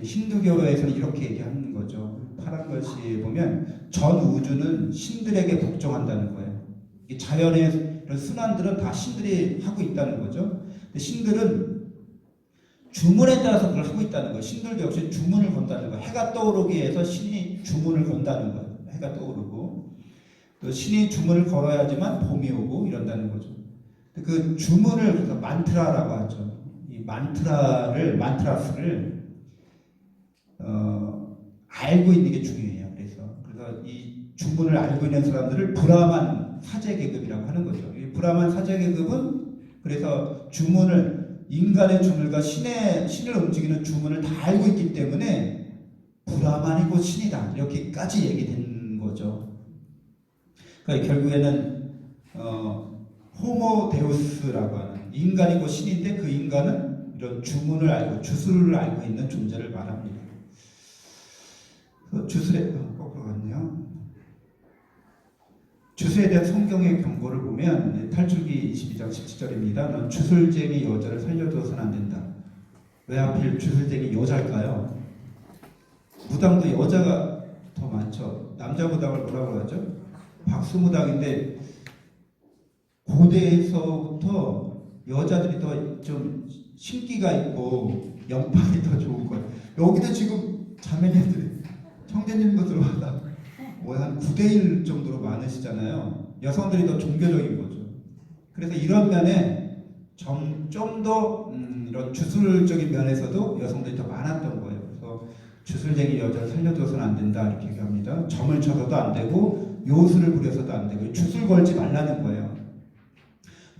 힌두교에서는 이렇게 얘기하는 거죠. 파란 글씨 보면 전 우주는 신들에게 복종한다는 거예요. 이 자연의 이런 순환들은 다 신들이 하고 있다는 거죠. 근데 신들은 주문에 따라서 그걸 하고 있다는 거예요. 신들도 역시 주문을 건다는 거예요. 해가 떠오르기 위해서 신이 주문을 건다는 거예요. 해가 떠오르고 또 신이 주문을 걸어야지만 봄이 오고 이런다는 거죠. 그 주문을 그래서 만트라라고 하죠. 이 만트라스를 알고 있는 게 중요해요. 그래서 이 주문을 알고 있는 사람들을 브라만 사제 계급이라고 하는 거죠. 이 브라만 사제 계급은 그래서 인간의 주문과 신을 움직이는 주문을 다 알고 있기 때문에 브라만이 곧 신이다. 이렇게까지 얘기된 거죠. 그러니까 결국에는 호모데우스라고 하는 인간이 곧 신인데 그 인간은 이런 주문을 알고 주술을 알고 있는 존재를 말합니다. 주술에 거꾸로 갔네요. 주술에 대한 성경의 경고를 보면 탈출기 22장 17절입니다. 넌 주술쟁이 여자를 살려두어서는 안 된다. 왜 하필 주술쟁이 여자일까요? 무당도 여자가 더 많죠. 남자 무당을 뭐라고 하죠? 박수무당인데 고대에서부터 여자들이 더 좀 신기가 있고 영판이 더 좋은 거예요. 여기도 지금 자매님들이 청대님도 들어와다 한 9대1 정도로 많으시잖아요. 여성들이 더 종교적인 거죠. 그래서 이런 면에 좀 더 이런 주술적인 면에서도 여성들이 더 많았던 거예요. 그래서 주술쟁이 여자를 살려줘서는 안 된다 이렇게 얘기합니다. 점을 쳐서도 안 되고 요술을 부려서도 안 되고 주술 걸지 말라는 거예요.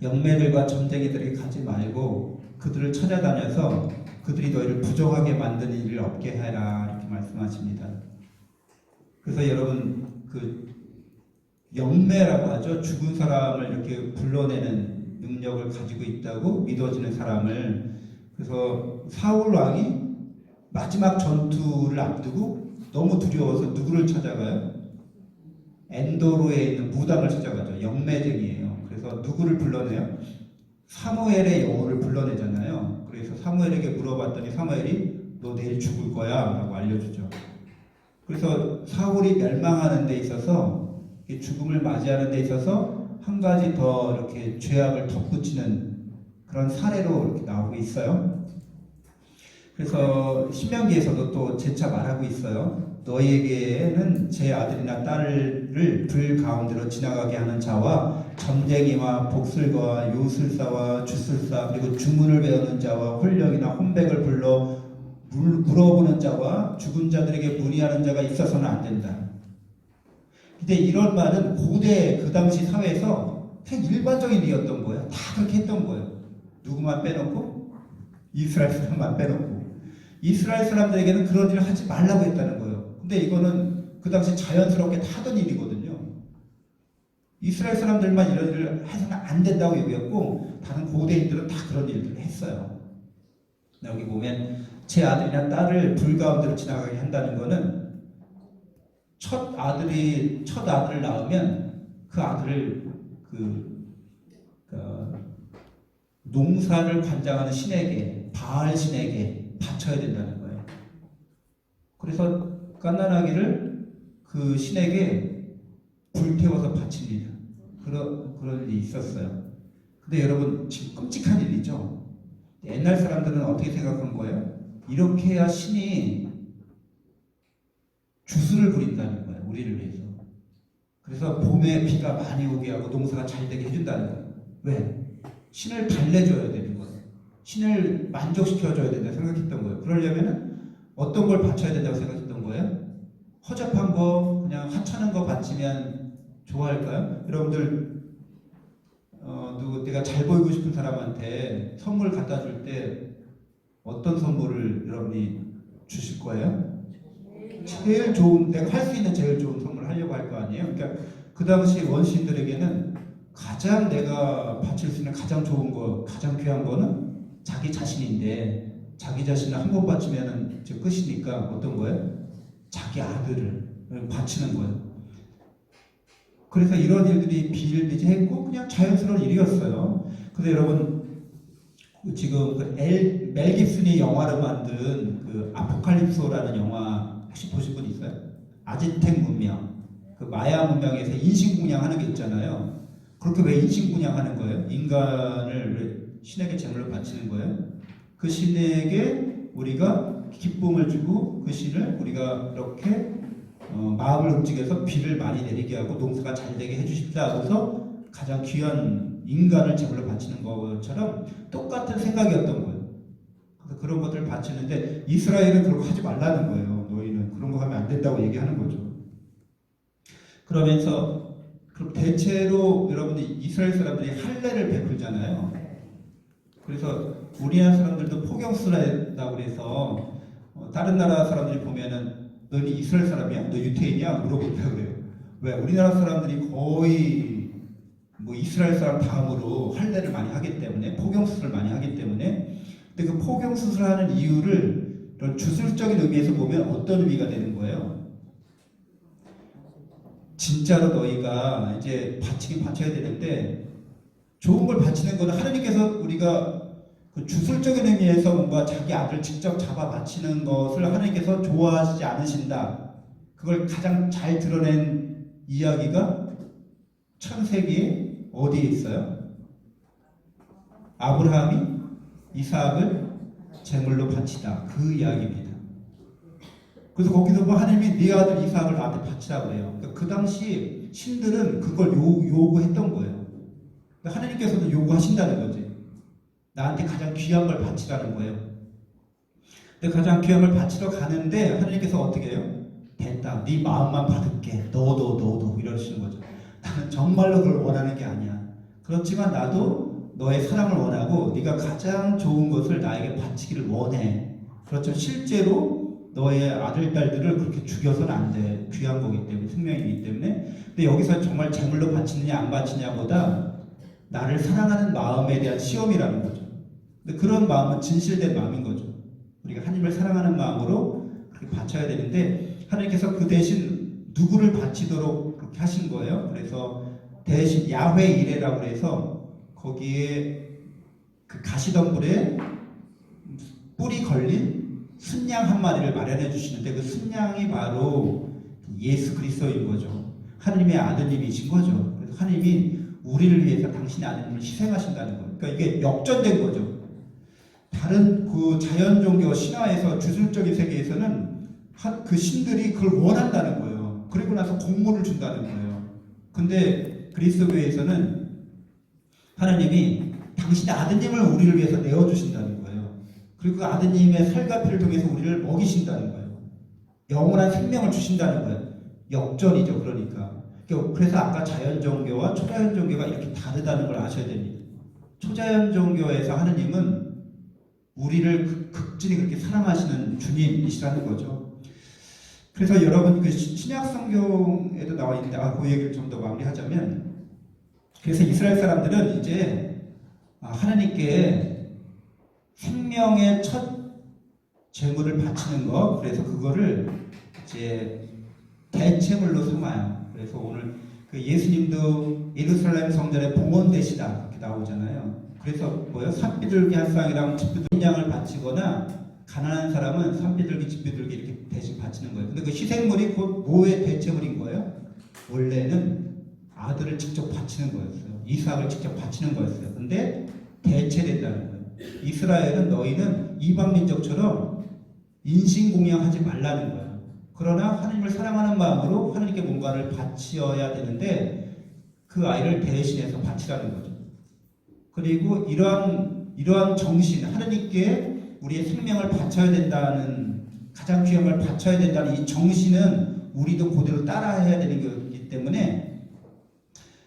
영매들과 점쟁이들에게 가지 말고 그들을 찾아다녀서 그들이 너희를 부정하게 만드는 일을 없게 해라 이렇게 말씀하십니다. 그래서 여러분 그 영매라고 하죠. 죽은 사람을 이렇게 불러내는 능력을 가지고 있다고 믿어지는 사람을. 그래서 사울 왕이 마지막 전투를 앞두고 너무 두려워서 누구를 찾아가요? 엔도로에 있는 무당을 찾아가죠. 영매쟁이에요. 그래서 누구를 불러내요? 사무엘의 영혼을 불러내잖아요. 그래서 사무엘에게 물어봤더니 사무엘이 너 내일 죽을 거야 라고 알려주죠. 그래서 사울이 멸망하는 데 있어서 죽음을 맞이하는 데 있어서 한 가지 더 이렇게 죄악을 덧붙이는 그런 사례로 이렇게 나오고 있어요. 그래서 신명기에서도 또 재차 말하고 있어요. 너희에게는 제 아들이나 딸을 불 가운데로 지나가게 하는 자와 점쟁이와 복술가와 요술사와 주술사 그리고 주문을 배우는 자와 홀령이나 혼백을 불러 물어보는 자와 죽은 자들에게 문의하는 자가 있어서는 안 된다. 근데 이런 말은 고대 그 당시 사회에서 그냥 일반적인 일이었던 거예요. 다 그렇게 했던 거예요. 누구만 빼놓고 이스라엘 사람만 빼놓고 이스라엘 사람들에게는 그런 일을 하지 말라고 했다는 거예요. 근데 이거는 그 당시 자연스럽게 하던 일이거든요. 이스라엘 사람들만 이런 일을 해서는 안 된다고 얘기했고 다른 고대인들은 다 그런 일들을 했어요. 여기 보면 제 아들이나 딸을 불 가운데로 지나가게 한다는 거는 첫 아들을 낳으면 그 아들을 농사를 관장하는 신에게, 바알 신에게 바쳐야 된다는 거예요. 그래서 갓난아기를 그 신에게 불태워서 바칩니다. 그런 일이 있었어요. 근데 여러분 지금 끔찍한 일이죠. 옛날 사람들은 어떻게 생각한 거예요? 이렇게 해야 신이 주술을 부린다는 거예요. 우리를 위해서. 그래서 봄에 비가 많이 오게 하고 농사가 잘 되게 해준다는 거예요. 왜? 신을 달래줘야 되는 거예요. 신을 만족시켜줘야 된다 생각했던 거예요. 그러려면 어떤 걸 바쳐야 된다고 생각했던 거예요? 허접한 거, 그냥 하찮은 거 바치면 좋아할까요? 여러분들 내가 잘 보이고 싶은 사람한테 선물 갖다 줄 때 어떤 선물을 여러분이 주실 거예요? 제일 좋은, 내가 할 수 있는 제일 좋은 선물을 하려고 할 거 아니에요? 그러니까 그 당시 원시인들에게는 가장 내가 바칠 수 있는 가장 좋은 거, 가장 귀한 거는 자기 자신인데 자기 자신을 한 번 바치면 이제 끝이니까 어떤 거예요? 자기 아들을 바치는 거예요. 그래서 이런 일들이 비일비재했고 그냥 자연스러운 일이었어요. 근데 여러분 지금 멜 깁슨이 영화로 만든 그 아포칼립소라는 영화 혹시 보신 분 있어요? 아즈텍 문명, 그 마야 문명에서 인신공양하는 게 있잖아요. 그렇게 왜 인신공양하는 거예요? 인간을 왜 신에게 제물로 바치는 거예요? 그 신에게 우리가 기쁨을 주고 그 신을 우리가 이렇게 마음을 움직여서 비를 많이 내리게 하고 농사가 잘 되게 해주십사 하고서 가장 귀한 인간을 제물로 바치는 것처럼 똑같은 생각이었던 거예요. 그래서 그런 것들을 바치는데 이스라엘은 그런 거 하지 말라는 거예요. 너희는 그런 거 하면 안 된다고 얘기하는 거죠. 그러면서 대체로 여러분들 이스라엘 사람들이 할례를 베풀잖아요. 그래서 우리나라 사람들도 포경수를 한다고 그래서 다른 나라 사람들이 보면은 너는 이스라엘 사람이야? 너 유태인이야? 물어본다 그래요. 왜? 우리나라 사람들이 거의 이스라엘 사람 다음으로 할례를 많이 하기 때문에 포경수술을 많이 하기 때문에 근데 그 포경수술을 하는 이유를 이런 주술적인 의미에서 보면 어떤 의미가 되는 거예요? 진짜로 너희가 이제 바쳐야 되는데 좋은 걸 바치는 거는 하나님께서 우리가 그 주술적인 의미에서 뭔가 자기 아들 직접 잡아 바치는 것을 하나님께서 좋아하시지 않으신다. 그걸 가장 잘 드러낸 이야기가 창세기에 어디에 있어요? 아브라함이 이삭을 제물로 바치다. 그 이야기입니다. 그래서 거기서 뭐 하나님이 네 아들 이삭을 나한테 바치라 그래요. 그러니까 그 당시 신들은 그걸 요구했던 거예요. 그러니까 하나님께서도 요구하신다는 거지. 나한테 가장 귀한 걸 바치라는 거예요. 근데 가장 귀한 걸 바치러 가는데 하나님께서 어떻게 해요? 됐다. 네 마음만 받을게. 너도 이러시는 거죠. 나는 정말로 그걸 원하는 게 아니야. 그렇지만 나도 너의 사랑을 원하고 네가 가장 좋은 것을 나에게 바치기를 원해. 그렇죠. 실제로 너의 아들, 딸들을 그렇게 죽여서는 안 돼. 귀한 거기 때문에, 생명이기 때문에. 근데 여기서 정말 제물로 바치느냐 안 바치냐보다 나를 사랑하는 마음에 대한 시험이라는 거죠. 근데 그런 마음은 진실된 마음인 거죠. 우리가 하나님을 사랑하는 마음으로 그렇게 바쳐야 되는데 하나님께서 그 대신 누구를 바치도록 그렇게 하신 거예요. 그래서 대신 야훼 이레라고 해서 거기에 그 가시덤불에 뿔이 걸린 순양 한 마리를 마련해 주시는데 그 순양이 바로 예수 그리스도인 거죠. 하나님의 아드님이신 거죠. 그래서 하나님이 우리를 위해서 당신의 아드님을 희생하신다는 거예요. 그러니까 이게 역전된 거죠. 다른 그 자연 종교 신화에서 주술적인 세계에서는 그 신들이 그걸 원한다는 거예요. 그리고 나서 공물을 준다는 거예요. 근데 그리스도교에서는 하나님이 당신의 아드님을 우리를 위해서 내어주신다는 거예요. 그리고 그 아드님의 살과 피를 통해서 우리를 먹이신다는 거예요. 영원한 생명을 주신다는 거예요. 역전이죠. 그래서 아까 자연 종교와 초자연 종교가 이렇게 다르다는 걸 아셔야 됩니다. 초자연 종교에서 하느님은 우리를 극진히 그렇게 사랑하시는 주님이시라는 거죠. 그래서 여러분 그 신약 성경에도 나와 있는데 그 얘기를 좀 더 마무리하자면, 그래서 이스라엘 사람들은 이제 하나님께 생명의 첫 제물을 바치는 거, 그래서 그거를 이제 대체물로 삼아요. 그래서 오늘 그 예수님도 예루살렘 성전의 봉헌 대시다 이렇게 나오잖아요. 그래서 뭐요? 산비둘기 한 쌍이랑 집비둘기 양을 바치거나, 가난한 사람은 산비둘기, 집비둘기 이렇게 대신 바치는 거예요. 근데 그 희생물이 곧 뭐의 대체물인 거예요? 원래는 아들을 직접 바치는 거였어요. 이삭을 직접 바치는 거였어요. 근데 대체된다는 거예요. 이스라엘은 너희는 이방 민족처럼 인신공양하지 말라는 거예요. 그러나 하나님을 사랑하는 마음으로 하나님께 뭔가를 바치어야 되는데 그 아이를 대신해서 바치라는 거죠. 그리고 이러한 정신, 하나님께 우리의 생명을 바쳐야 된다는, 가장 귀한 걸 바쳐야 된다는 이 정신은 우리도 그대로 따라해야 되는 거기 때문에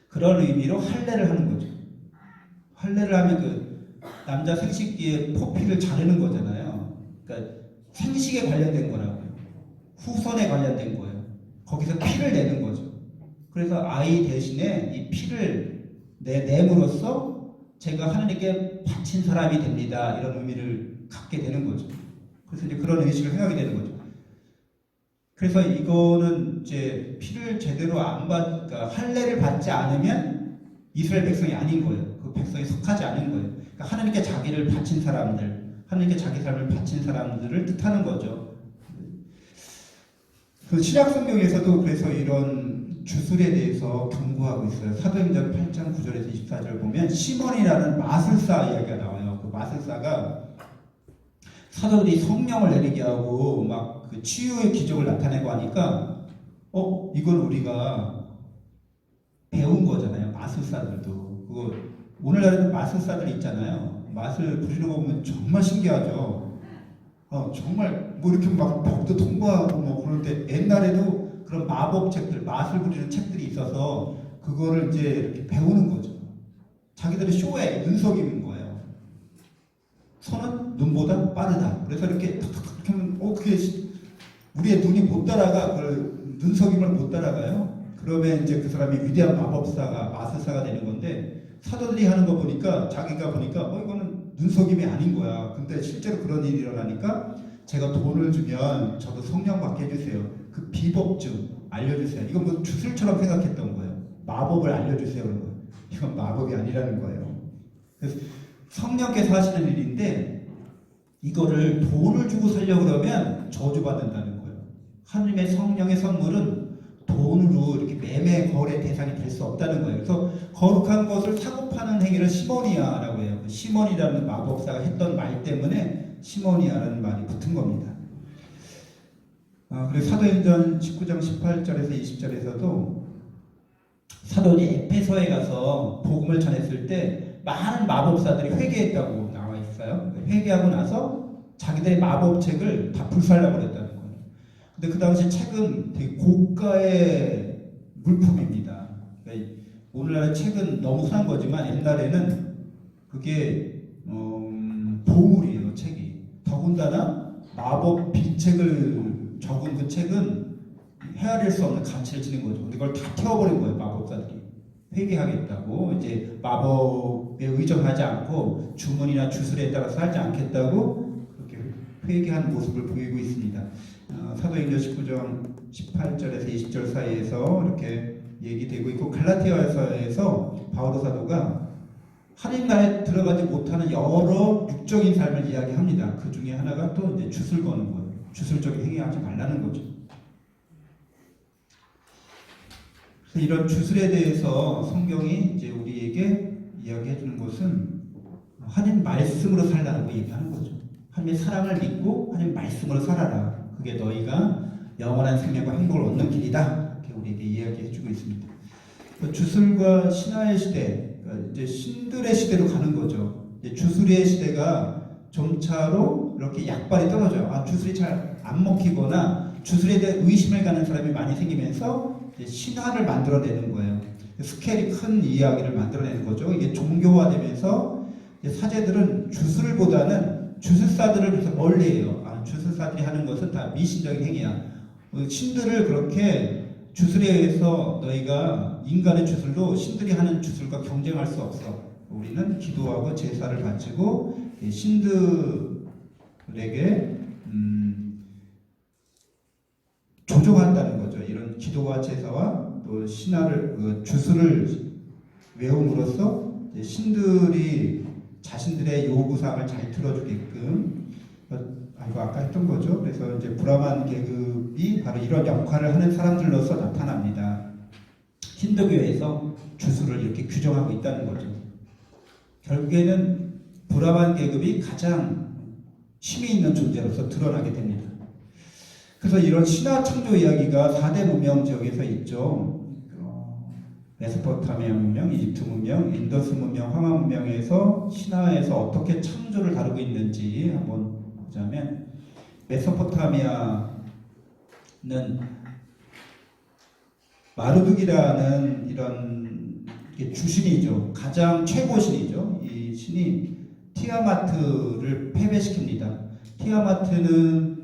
그런 의미로 할례를 하는 거죠. 할례를 하면 그 남자 생식기에 포피를 자르는 거잖아요. 그러니까 생식에 관련된 거라고요. 후손에 관련된 거예요. 거기서 피를 내는 거죠. 그래서 아이 대신에 이 피를 내므로써 제가 하나님께 바친 사람이 됩니다. 이런 의미를 갖게 되는 거죠. 그래서 이제 그런 의식을 생각이 되는 거죠. 그래서 이거는 이제 피를 제대로 그러니까 할례를 받지 않으면 이스라엘 백성이 아닌 거예요. 그 백성에 속하지 않은 거예요. 그러니까 하나님께 자기를 바친 사람들, 하나님께 자기 삶을 바친 사람들을 뜻하는 거죠. 그 신약 성경에서도 그래서 이런 주술에 대해서 경고하고 있어요. 사도행전 8장 9절에서 24절 보면 시몬이라는 마술사 이야기가 나와요. 그 마술사가 사도들이 성령을 내리게 하고 막 그 치유의 기적을 나타내고 하니까 이걸 우리가 배운 거잖아요. 마술사들도. 그거 오늘날에도 마술사들 있잖아요. 마술 부리는 거 보면 정말 신기하죠. 정말 뭐 이렇게 막 벽도 통과하고 뭐 그런데 옛날에도 그런 마법책들, 마술 부리는 책들이 있어서 그거를 이제 이렇게 배우는 거죠. 자기들의 쇼에 눈속임인 거예요. 손은 눈보다 빠르다. 그래서 이렇게 탁탁탁 하면 그게 우리의 눈이 못 따라가, 그 눈속임을 못 따라가요. 그러면 이제 그 사람이 위대한 마법사가, 마술사가 되는 건데, 사도들이 하는 거 보니까 자기가 보니까 이거는 눈속임이 아닌 거야. 근데 실제로 그런 일이 일어나니까 제가 돈을 주면 저도 성령 받게 해주세요. 그 비법 좀 알려주세요. 이건 뭐 주술처럼 생각했던 거예요. 마법을 알려주세요. 그런 거예요. 이건 마법이 아니라는 거예요. 그래서 성령께서 하시는 일인데 이거를 돈을 주고 살려고 그러면 저주받는다는 거예요. 하나님의 성령의 선물은 돈으로 이렇게 매매 거래 대상이 될 수 없다는 거예요. 그래서 거룩한 것을 사고 파는 행위를 시모니아라고 해요. 시몬이라는 마법사가 했던 말 때문에 시모니아라는 말이 붙은 겁니다. 그리고 사도행전 19장 18절에서 20절에서도 사도들이 에페소에 가서 복음을 전했을 때 많은 마법사들이 회개했다고 나와 있어요. 회개하고 나서 자기들의 마법책을 다 불살라고 그랬다는 거예요. 근데 그 당시 책은 되게 고가의 물품입니다. 그러니까 오늘날의 책은 너무 흔한 거지만 옛날에는 그게 보물이에요. 책이. 더군다나 마법 비책을 적은 그 책은 헤아릴 수 없는 가치를 지닌 거죠. 근데 그걸 다 태워버린 거예요. 마법사들이. 회개하겠다고, 이제 마법에 의존하지 않고 주문이나 주술에 따라서 하지 않겠다고 그렇게 회개한 모습을 보이고 있습니다. 사도행전 19장 18절에서 20절 사이에서 이렇게 얘기되고 있고, 갈라디아서에서 바오로 사도가 하나님 나라에 들어가지 못하는 여러 육적인 삶을 이야기합니다. 그 중에 하나가 또 이제 주술 거는 거예요. 주술적인 행위하지 말라는 거죠. 그래서 이런 주술에 대해서 성경이 이제 우리에게 이야기해 주는 것은 하나님 말씀으로 살라고 얘기하는 거죠. 하나님의 사랑을 믿고 하나님 말씀으로 살아라. 그게 너희가 영원한 생명과 행복을 얻는 길이다. 이렇게 우리에게 이야기해 주고 있습니다. 주술과 신화의 시대, 그러니까 이제 신들의 시대로 가는 거죠. 이제 주술의 시대가 점차로 이렇게 약발이 떨어져요. 주술이 잘 안 먹히거나 주술에 대해 의심을 갖는 사람이 많이 생기면서 이제 신화를 만들어내는 거예요. 스케일이 큰 이야기를 만들어내는 거죠. 이게 종교화되면서 이제 사제들은 주술보다는 주술사들을 그래서 멀리해요. 주술사들이 하는 것은 다 미신적인 행위야. 신들을 그렇게 주술에 의해서 너희가 인간의 주술로 신들이 하는 주술과 경쟁할 수 없어. 우리는 기도하고 제사를 바치고 신들에게 조종한다는 거죠. 이런 기도와 제사와 또 신화를 주술을 외움으로써 신들이 자신들의 요구사항을 잘 들어주게끔 이거 아까 했던 거죠. 그래서 이제 브라만 계급이 바로 이런 역할을 하는 사람들로서 나타납니다. 힌두교에서 주술을 이렇게 규정하고 있다는 거죠. 결국에는 브라만 계급이 가장 힘이 있는 존재로서 드러나게 됩니다. 그래서 이런 신화 창조 이야기가 4대 문명 지역에서 있죠. 메소포타미아 문명, 이집트 문명, 인더스 문명, 황하 문명에서 신화에서 어떻게 창조를 다루고 있는지 한번 보자면, 메소포타미아는 마르둑이라는 이런 주신이죠. 가장 최고 신이죠. 이 신이 티아마트를 패배시킵니다. 티아마트는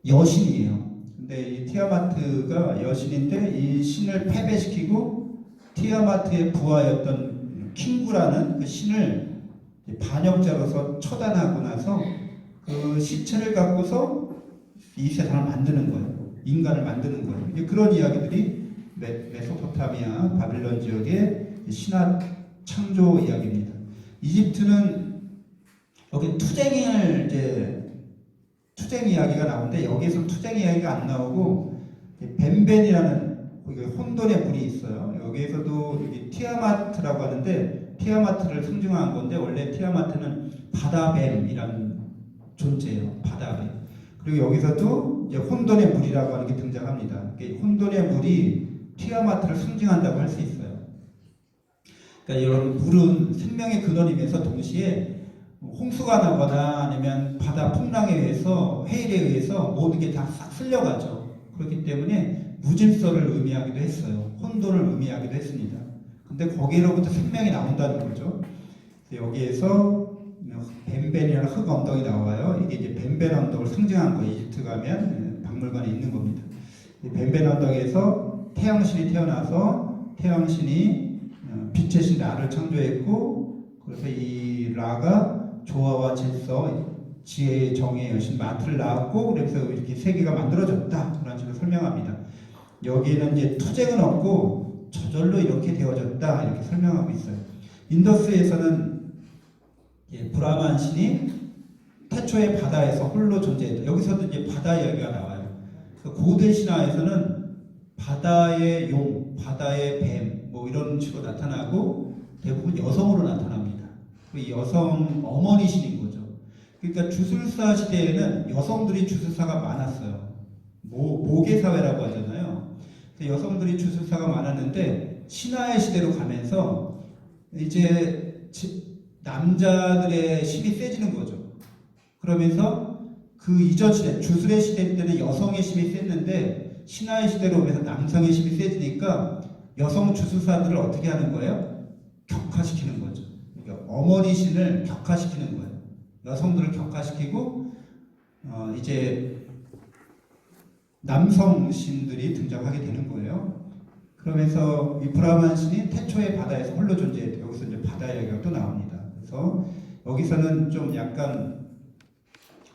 여신이에요. 근데 이 티아마트가 여신인데 이 신을 패배시키고 티아마트의 부하였던 킹구라는 그 신을 반역자로서 처단하고 나서 그 시체를 갖고서 이 세상을 만드는 거예요. 인간을 만드는 거예요. 이제 그런 이야기들이 메소포타미아, 바빌론 지역의 신화 창조 이야기입니다. 이집트는 여기 투쟁 이야기가 나오는데 여기에서 투쟁 이야기가 안 나오고 벤벤이라는 혼돈의 물이 있어요. 여기에서도 여기 티아마트라고 하는데 티아마트를 상징한 건데 원래 티아마트는 바다뱀이라는 존재예요. 바다뱀. 그리고 여기서도 이제 혼돈의 물이라고 하는 게 등장합니다. 혼돈의 물이 티아마트를 상징한다고 할 수 있어요. 그러니까 이런 물은 생명의 근원이면서 동시에 홍수가 나거나 아니면 바다 풍랑에 의해서 해일에 의해서 모든 게 다 싹 쓸려가죠. 그렇기 때문에 무질서를 의미하기도 했어요. 혼돈을 의미하기도 했습니다. 근데 거기로부터 생명이 나온다는 거죠. 여기에서 벤벤이라는 흙 언덕이 나와요. 이게 이제 벤벤 언덕을 상징한 거예요. 이집트 가면 박물관에 있는 겁니다. 벤벤 언덕에서 태양신이 태어나서 태양신이 빛의 신 라를 창조했고, 그래서 이 라가 조화와 질서, 지혜의 정의의 여신 마트를 낳았고, 그래서 이렇게 세계가 만들어졌다. 그런 식으로 설명합니다. 여기에는 이제 투쟁은 없고 저절로 이렇게 되어졌다. 이렇게 설명하고 있어요. 인더스에서는 브라만 신이 태초에 바다에서 홀로 존재했다. 여기서도 이제 바다 이야기가 나와요. 고대 신화에서는 바다의 용, 바다의 뱀, 뭐 이런 식으로 나타나고 대부분 여성으로 나타납니다. 그 여성 어머니 신인 거죠. 그러니까 주술사 시대에는 여성들이 주술사가 많았어요. 모계 사회라고 하잖아요. 여성들이 주술사가 많았는데 신화의 시대로 가면서 이제 남자들의 힘이 세지는 거죠. 그러면서 그 이전 시대, 주술의 시대 때는 여성의 힘이 셌는데 신화의 시대로 오면서 남성의 힘이 세지니까 여성 주술사들을 어떻게 하는 거예요? 격화시키는 거죠. 그러니까 어머니 신을 격화시키는 거예요. 여성들을 격화시키고 이제 남성 신들이 등장하게 되는 거예요. 그러면서 이 브라만 신이 태초의 바다에서 홀로 존재했고, 여기서 이제 바다 이야기가 또 나옵니다. 그래서 여기서는 좀 약간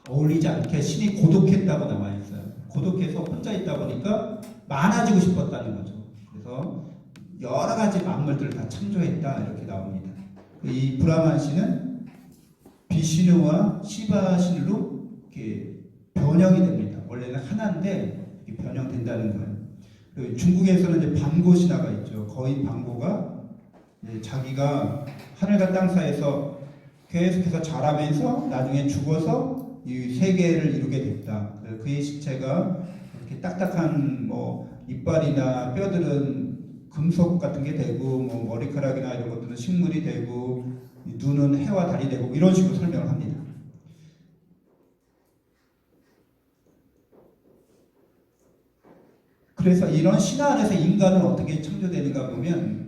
어울리지 않게 신이 고독했다고 나와 있어요. 고독해서 혼자 있다 보니까 많아지고 싶었다는 거죠. 그래서 여러 가지 만물들을 다 창조했다 이렇게 나옵니다. 이 브라만 신은 비시누와 시바 신으로 이렇게 변형이 됩니다. 원래는 하나인데 이렇게 변형된다는 거예요. 그리고 중국에서는 이제 반고 신화가 있죠. 거인 반고가 자기가 하늘과 땅 사이에서 계속해서 자라면서 나중에 죽어서 이 세계를 이루게 됐다. 그의 시체가 이렇게 딱딱한 뭐 이빨이나 뼈들은 금속 같은 게 되고, 뭐 머리카락이나 이런 것들은 식물이 되고, 눈은 해와 달이 되고, 이런 식으로 설명을 합니다. 그래서 이런 신화 안에서 인간은 어떻게 창조되는가 보면,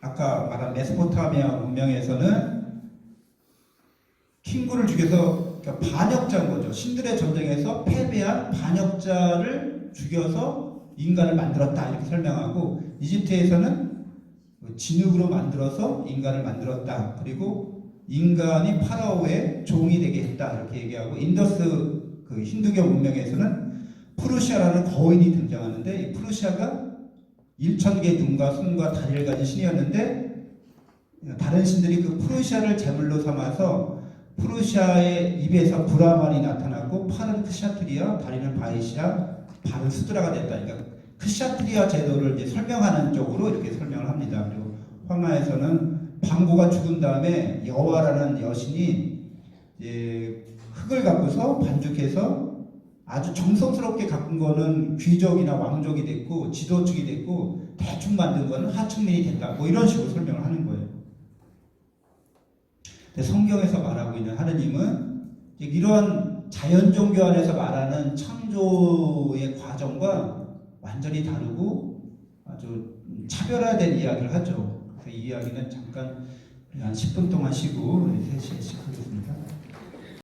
아까 말한 메소포타미아 문명에서는 흰구를 죽여서 그러니까 반역자인 거죠. 신들의 전쟁에서 패배한 반역자를 죽여서 인간을 만들었다 이렇게 설명하고 이집트에서는 진흙으로 만들어서 인간을 만들었다. 그리고 인간이 파라오의 종이 되게 했다 이렇게 얘기하고 인더스 그 힌두교 문명에서는 푸르시아라는 거인이 등장하는데 이 푸르시아가 1000개의 눈과 손과 다리를 가진 신이었는데 다른 신들이 그 푸르시아를 제물로 삼아서 푸르시아의 입에서 브라만이 나타났고 팔은 크샤트리아, 다리는 바이시아, 발은 수드라가 됐다. 그러니까 크샤트리아 제도를 이제 설명하는 쪽으로 이렇게 설명을 합니다. 그리고 황하에서는 방고가 죽은 다음에 여호와라는 여신이 이제 흙을 갖고서 반죽해서 아주 정성스럽게 가꾼 거는 귀족이나 왕족이 됐고 지도축이 됐고 대충 만든 거는 하층민이 됐다. 뭐 이런 식으로 설명을 하는 거예요. 근데 성경에서 말하고 있는 하느님은 이런 자연 종교 안에서 말하는 창조의 과정과 완전히 다르고 아주 차별화된 이야기를 하죠. 그래서 이 이야기는 잠깐 한 10분 동안 쉬고 3시에 쉬고